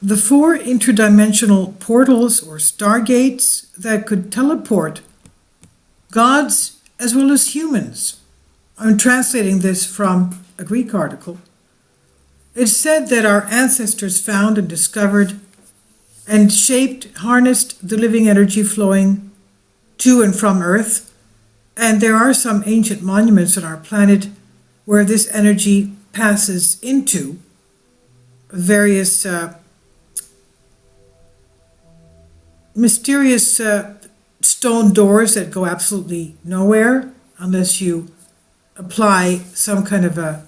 the 4 interdimensional portals or stargates that could teleport gods as well as humans. I'm translating this from a Greek article. It's said that our ancestors found and discovered and harnessed the living energy flowing to and from Earth, and there are some ancient monuments on our planet where this energy passes into various mysterious stone doors that go absolutely nowhere unless you apply some kind of a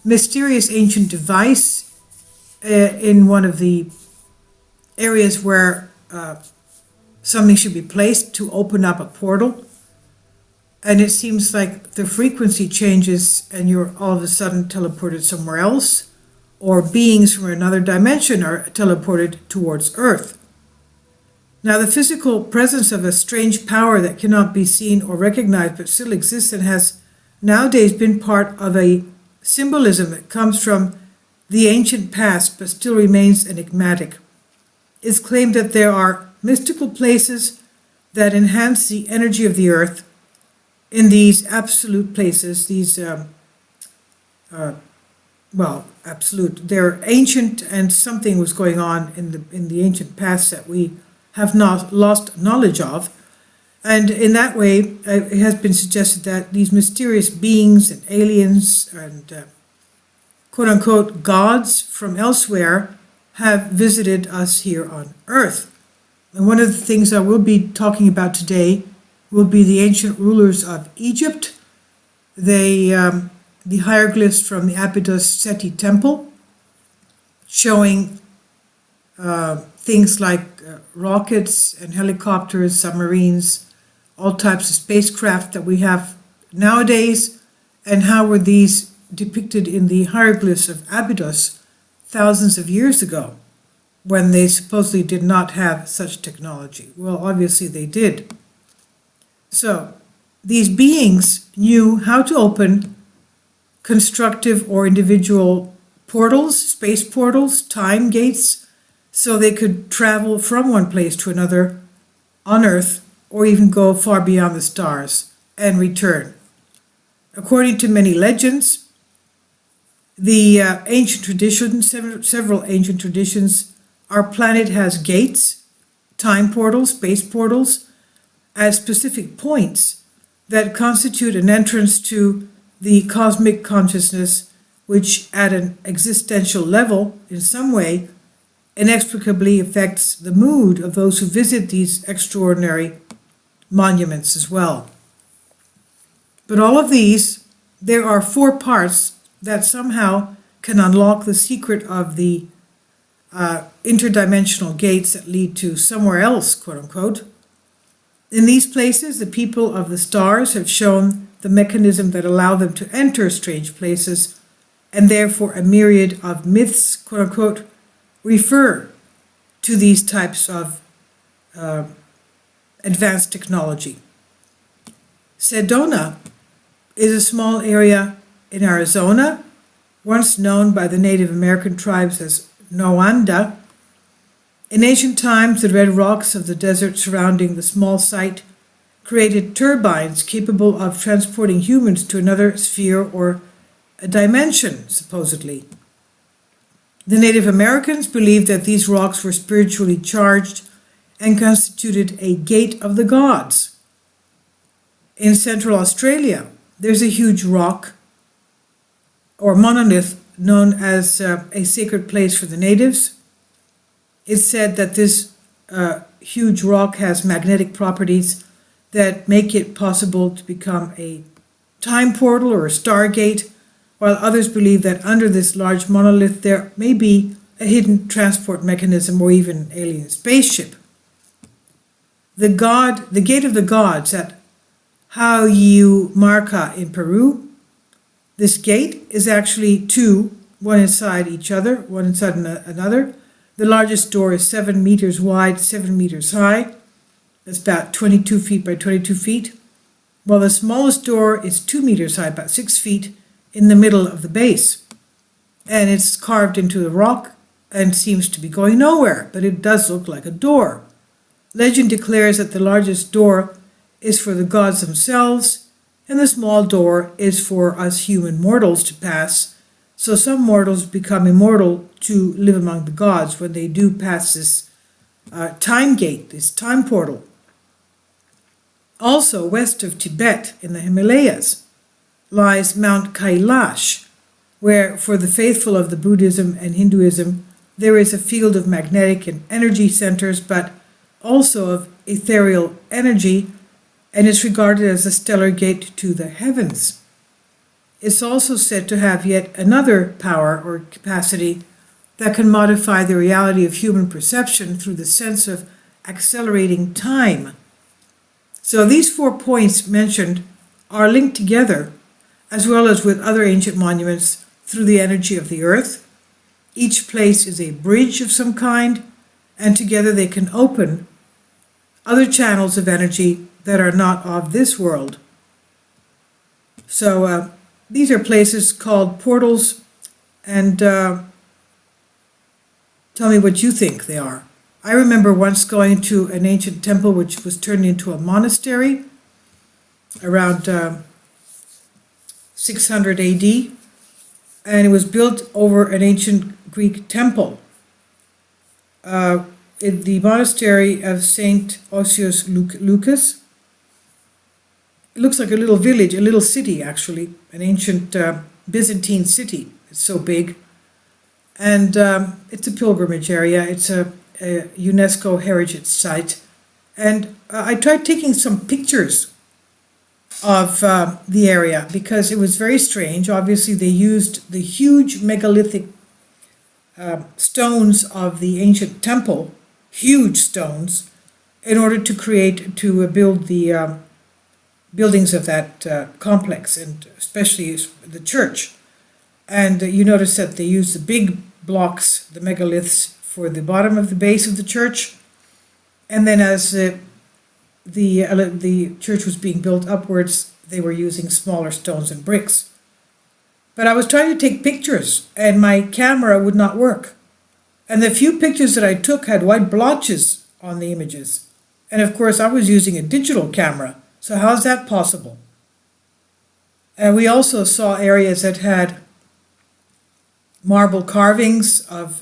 mysterious ancient device in one of the areas where something should be placed to open up a portal. And it seems like the frequency changes and you're all of a sudden teleported somewhere else, or beings from another dimension are teleported towards Earth. Now, the physical presence of a strange power that cannot be seen or recognized but still exists and has nowadays been part of a symbolism that comes from the ancient past but still remains enigmatic. It's claimed that there are mystical places that enhance the energy of the Earth. In these absolute places, these, absolute, they're ancient, and something was going on in the ancient past that we have not lost knowledge of. And in that way, it has been suggested that these mysterious beings and aliens and quote-unquote gods from elsewhere have visited us here on Earth. And one of the things I will be talking about today will be the ancient rulers of Egypt. The hieroglyphs from the Abydos Seti temple, showing things like rockets and helicopters, submarines, all types of spacecraft that we have nowadays, and how were these depicted in the hieroglyphs of Abydos thousands of years ago, when they supposedly did not have such technology. Well, obviously they did. So, these beings knew how to open constructive or individual portals, space portals, time gates, so they could travel from one place to another on Earth, or even go far beyond the stars and return. According to many legends, the ancient traditions, several ancient traditions, our planet has gates, time portals, space portals, at specific points that constitute an entrance to the cosmic consciousness, which at an existential level, in some way, inexplicably affects the mood of those who visit these extraordinary monuments as well. But all of these, there are 4 parts that somehow can unlock the secret of the interdimensional gates that lead to somewhere else, quote unquote. In these places, the people of the stars have shown the mechanism that allow them to enter strange places, and therefore a myriad of myths, quote unquote, refer to these types of advanced technology. Sedona is a small area in Arizona, once known by the Native American tribes as Noanda. In ancient times, the red rocks of the desert surrounding the small site created turbines capable of transporting humans to another sphere or a dimension, supposedly. The Native Americans believed that these rocks were spiritually charged and constituted a gate of the gods. In Central Australia, there's a huge rock or monolith known as a sacred place for the natives. It's said that this huge rock has magnetic properties that make it possible to become a time portal or a stargate, while others believe that under this large monolith there may be a hidden transport mechanism or even alien spaceship. The gate of the gods at Hayuu, Marca in Peru. This gate is actually 2, one inside each other, one inside another. The largest door is 7 meters wide, 7 meters high. That's about 22 feet by 22 feet. While the smallest door is 2 meters high, about 6 feet, in the middle of the base. And it's carved into the rock and seems to be going nowhere, but it does look like a door. Legend declares that the largest door is for the gods themselves, and the small door is for us human mortals to pass. So some mortals become immortal to live among the gods when they do pass this time gate, this time portal. Also, west of Tibet in the Himalayas lies Mount Kailash, where for the faithful of the Buddhism and Hinduism, there is a field of magnetic and energy centers, but also of ethereal energy, and is regarded as a stellar gate to the heavens. It's also said to have yet another power or capacity that can modify the reality of human perception through the sense of accelerating time. So these 4 points mentioned are linked together, as well as with other ancient monuments, through the energy of the earth. Each place is a bridge of some kind, and together they can open other channels of energy that are not of this world. So these are places called portals, and tell me what you think they are. I remember once going to an ancient temple which was turned into a monastery around 600 AD, and it was built over an ancient Greek temple. In the monastery of Saint Osios Lucas. It looks like a little village, a little city actually, an ancient Byzantine city. It's so big. And it's a pilgrimage area. It's a UNESCO heritage site. And I tried taking some pictures of the area because it was very strange. Obviously, they used the huge megalithic stones of the ancient temple, huge stones, in order to build the buildings of that complex, and especially the church. And you notice that they used the big blocks, the megaliths, for the bottom of the base of the church. And then as the church was being built upwards, they were using smaller stones and bricks. But I was trying to take pictures, and my camera would not work. And the few pictures that I took had white blotches on the images. And of course, I was using a digital camera. So how's that possible? And we also saw areas that had marble carvings of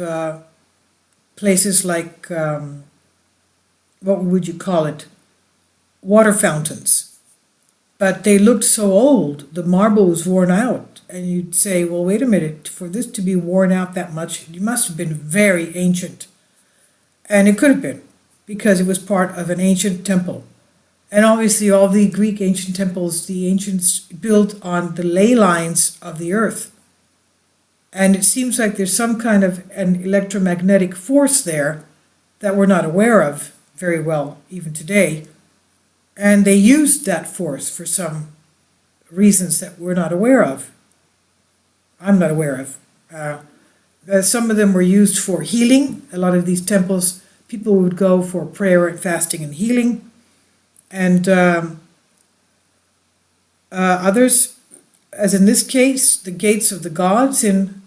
places like, what would you call it? Water fountains. But they looked so old, the marble was worn out. And you'd say, well, wait a minute, for this to be worn out that much, it must have been very ancient. And it could have been, because it was part of an ancient temple. And obviously all the Greek ancient temples, the ancients built on the ley lines of the earth. And it seems like there's some kind of an electromagnetic force there that we're not aware of very well, even today. And they used that force for some reasons that we're not aware of. I'm not aware of. Some of them were used for healing. A lot of these temples, people would go for prayer and fasting and healing. And others, as in this case, the gates of the gods in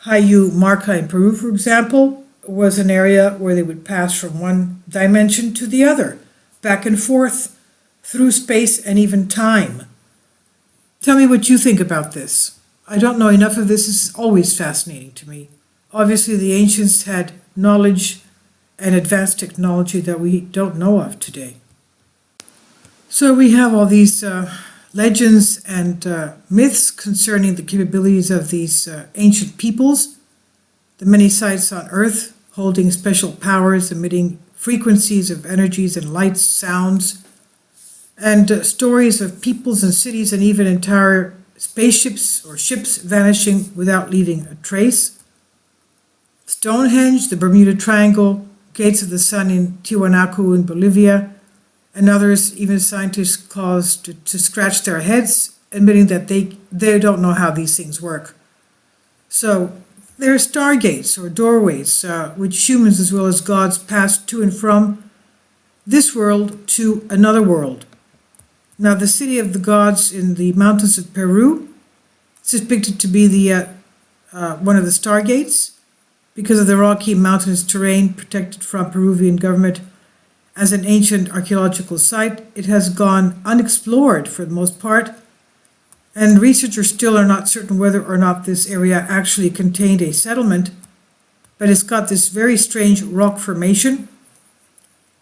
Hayuu, Marca in Peru, for example, was an area where they would pass from one dimension to the other, back and forth, through space and even time. Tell me what you think about this. I don't know enough of this. It's always fascinating to me. Obviously, the ancients had knowledge and advanced technology that we don't know of today. So we have all these legends and myths concerning the capabilities of these ancient peoples, the many sites on Earth holding special powers, emitting frequencies of energies and lights, sounds, and stories of peoples and cities and even entire spaceships or ships vanishing without leaving a trace. Stonehenge, the Bermuda Triangle, Gates of the Sun in Tiwanaku in Bolivia, and others, even scientists, caused to scratch their heads, admitting that they don't know how these things work. So there are stargates or doorways, which humans as well as gods pass to and from this world to another world. Now, the city of the gods in the mountains of Peru is depicted to be the one of the stargates, because of the rocky mountainous terrain protected from Peruvian government as an ancient archaeological site. It has gone unexplored for the most part, and researchers still are not certain whether or not this area actually contained a settlement, but it's got this very strange rock formation.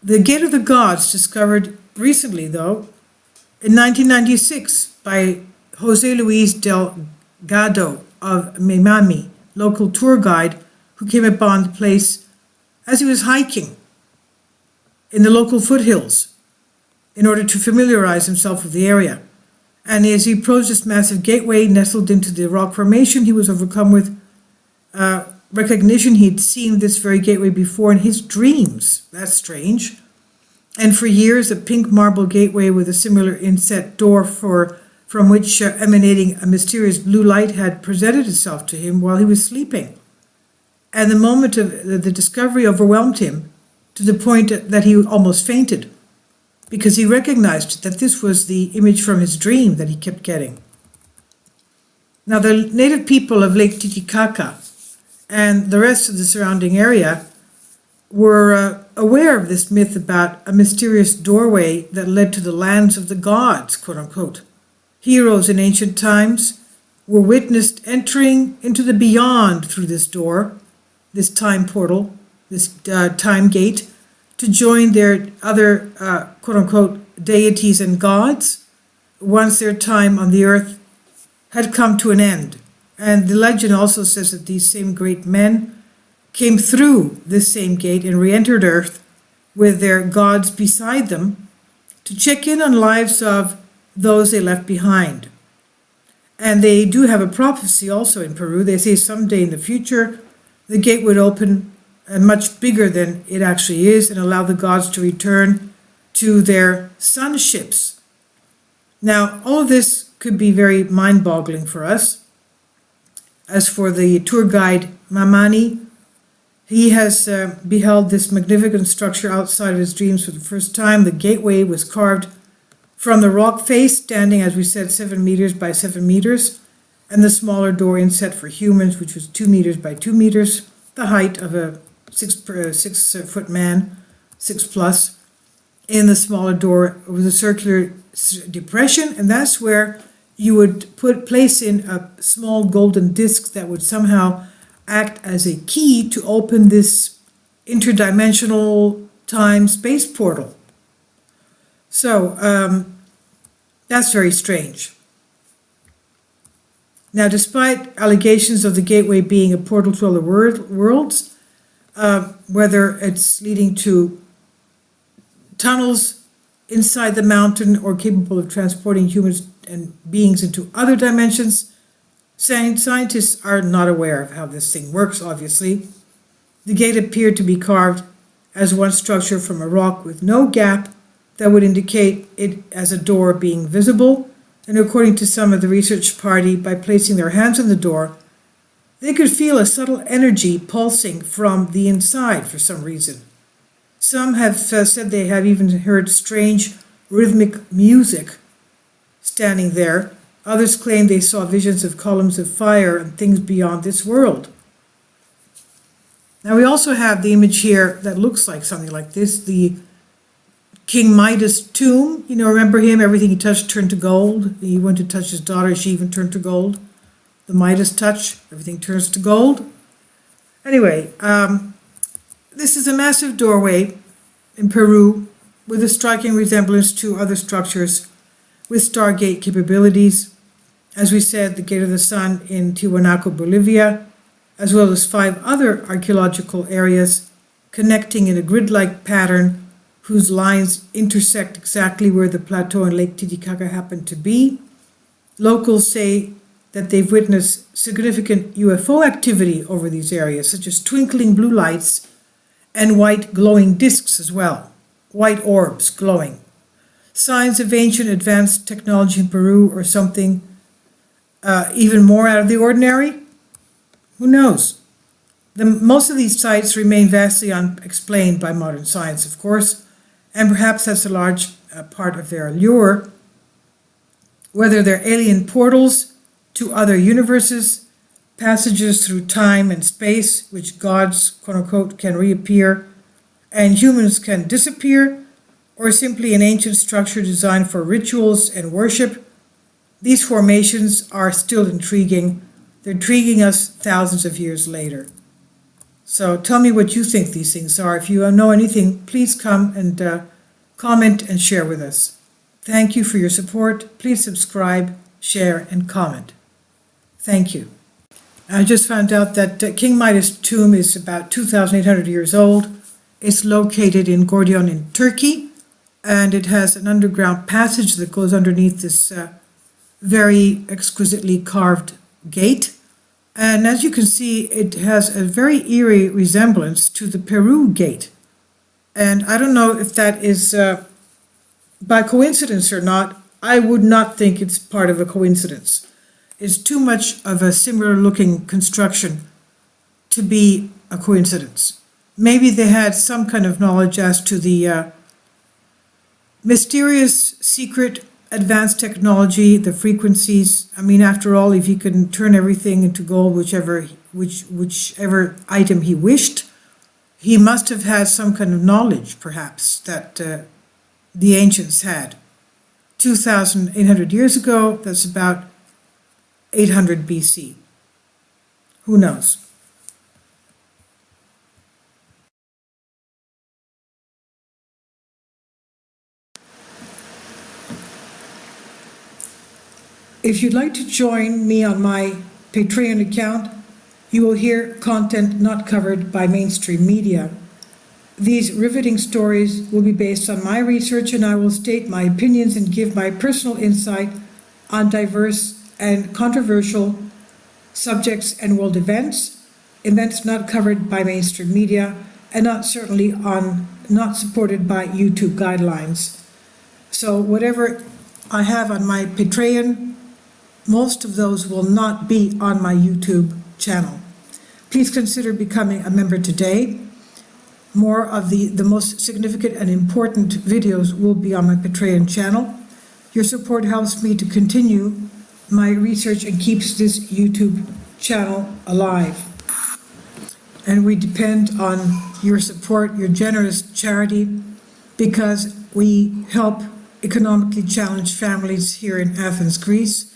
The Gate of the Gods, discovered recently though, in 1996 by Jose Luis Delgado of Memami, local tour guide, who came upon the place as he was hiking in the local foothills in order to familiarize himself with the area. And as he approached this massive gateway nestled into the rock formation, he was overcome with recognition. He'd seen this very gateway before in his dreams. That's strange. And for years, a pink marble gateway with a similar inset door from which emanating a mysterious blue light had presented itself to him while he was sleeping. And the moment of the discovery overwhelmed him to the point that he almost fainted, because he recognized that this was the image from his dream that he kept getting. Now, the native people of Lake Titicaca and the rest of the surrounding area were aware of this myth about a mysterious doorway that led to the lands of the gods, quote unquote. Heroes in ancient times were witnessed entering into the beyond through this door, this time portal, this time gate, to join their other, quote unquote, deities and gods once their time on the earth had come to an end. And the legend also says that these same great men came through this same gate and re-entered earth with their gods beside them to check in on lives of those they left behind. And they do have a prophecy also in Peru. They say someday in the future, the gate would open and much bigger than it actually is, and allow the gods to return to their sun ships. Now, all of this could be very mind-boggling for us. As for the tour guide Mamani, he has beheld this magnificent structure outside of his dreams for the first time. The gateway was carved from the rock face, standing, as we said, 7 meters by 7 meters, and the smaller door inset for humans, which was 2 meters by 2 meters, the height of a 6-foot man, 6+. In the smaller door was a circular depression, and that's where you would place in a small golden disc that would somehow act as a key to open this interdimensional time-space portal. So that's very strange. Now, despite allegations of the gateway being a portal to other worlds, whether it's leading to tunnels inside the mountain or capable of transporting humans and beings into other dimensions, scientists are not aware of how this thing works, obviously. The gate appeared to be carved as one structure from a rock with no gap that would indicate it as a door being visible, and according to some of the research party, by placing their hands on the door, they could feel a subtle energy pulsing from the inside for some reason. Some have said they have even heard strange rhythmic music standing there. Others claim they saw visions of columns of fire and things beyond this world. Now, we also have the image here that looks like something like this, the King Midas tomb. You know, remember him? Everything he touched turned to gold. He went to touch his daughter, she even turned to gold. The Midas touch, everything turns to gold. Anyway, this is a massive doorway in Peru with a striking resemblance to other structures with Stargate capabilities. As we said, the Gate of the Sun in Tiwanaku, Bolivia, as well as 5 other archaeological areas connecting in a grid-like pattern whose lines intersect exactly where the plateau in Lake Titicaca happen to be. Locals say that they've witnessed significant UFO activity over these areas, such as twinkling blue lights and white glowing discs as well, white orbs glowing. Signs of ancient advanced technology in Peru, or something even more out of the ordinary? Who knows? Most of these sites remain vastly unexplained by modern science, of course, and perhaps that's a large part of their allure. Whether they're alien portals to other universes, passages through time and space, which gods, quote unquote, can reappear, and humans can disappear, or simply an ancient structure designed for rituals and worship, these formations are still intriguing. They're intriguing us thousands of years later. So tell me what you think these things are. If you know anything, please come and comment and share with us. Thank you for your support. Please subscribe, share, and comment. Thank you. I just found out that King Midas' tomb is about 2,800 years old. It's located in Gordion in Turkey, and it has an underground passage that goes underneath this very exquisitely carved gate. And as you can see, it has a very eerie resemblance to the Peru gate. And I don't know if that is by coincidence or not. I would not think it's part of a coincidence. It's too much of a similar looking construction to be a coincidence. Maybe they had some kind of knowledge as to the mysterious, secret, advanced technology, the frequencies. I mean, after all, if he can turn everything into gold, whichever item he wished, he must have had some kind of knowledge, perhaps, that the ancients had. 2,800 years ago, that's about 800 BC. Who knows? If you'd like to join me on my Patreon account, you will hear content not covered by mainstream media. These riveting stories will be based on my research, and I will state my opinions and give my personal insight on diverse and controversial subjects and world events not covered by mainstream media, and not supported by YouTube guidelines. So whatever I have on my Patreon, most of those will not be on my YouTube channel. Please consider becoming a member today. More of the most significant and important videos will be on my Patreon channel. Your support helps me to continue my research and keeps this YouTube channel alive. And we depend on your support, your generous charity, because we help economically challenged families here in Athens, Greece,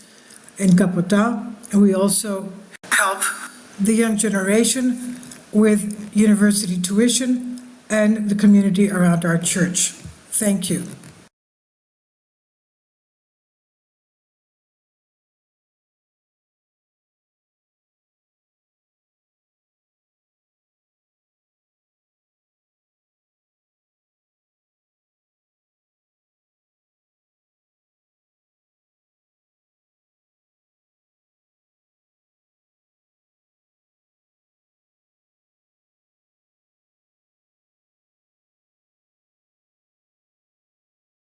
in Kapota, and we also help the young generation with university tuition and the community around our church. Thank you.